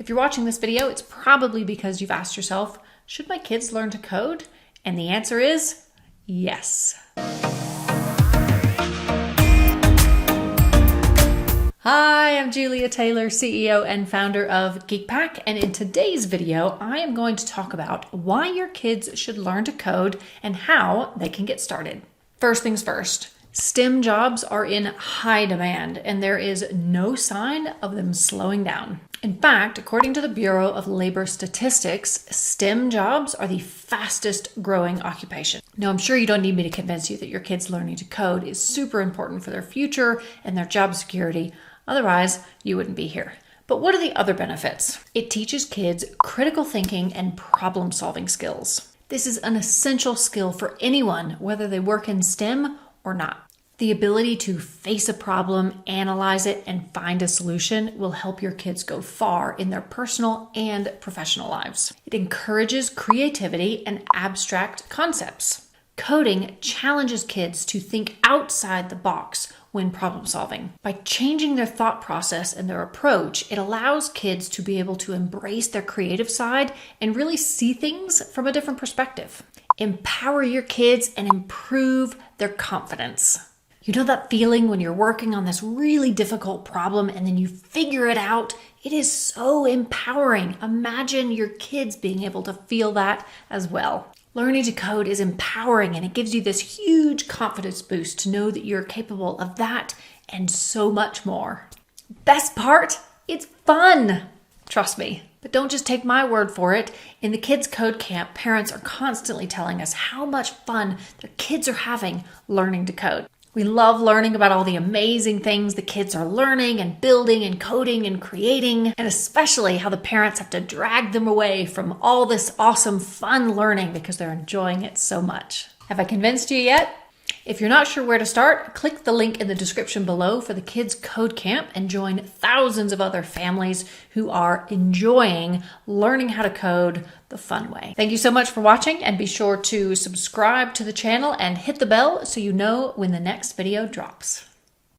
If you're watching this video, it's probably because you've asked yourself, should my kids learn to code? And the answer is yes. Hi, I'm Julia Taylor, CEO and founder of GeekPack, and in today's video, I am going to talk about why your kids should learn to code and how they can get started. First things first, STEM jobs are in high demand, and there is no sign of them slowing down. In fact, according to the Bureau of Labor Statistics, STEM jobs are the fastest growing occupation. Now, I'm sure you don't need me to convince you that your kids learning to code is super important for their future and their job security. Otherwise, you wouldn't be here. But what are the other benefits? It teaches kids critical thinking and problem-solving skills. This is an essential skill for anyone, whether they work in STEM or not. The ability to face a problem, analyze it, and find a solution will help your kids go far in their personal and professional lives. It encourages creativity and abstract concepts. Coding challenges kids to think outside the box when problem solving. By changing their thought process and their approach, it allows kids to be able to embrace their creative side and really see things from a different perspective. Empower your kids and improve their confidence. You know that feeling when you're working on this really difficult problem and then you figure it out? It is so empowering. Imagine your kids being able to feel that as well. Learning to code is empowering, and it gives you this huge confidence boost to know that you're capable of that and so much more. Best part, it's fun. Trust me. But don't just take my word for it. In the Kids Code Camp, parents are constantly telling us how much fun their kids are having learning to code. We love learning about all the amazing things the kids are learning and building and coding and creating, and especially how the parents have to drag them away from all this awesome fun learning because they're enjoying it so much. Have I convinced you yet? If you're not sure where to start, click the link in the description below for the Kids Code Camp and join thousands of other families who are enjoying learning how to code the fun way. Thank you so much for watching, and be sure to subscribe to the channel and hit the bell so you know when the next video drops.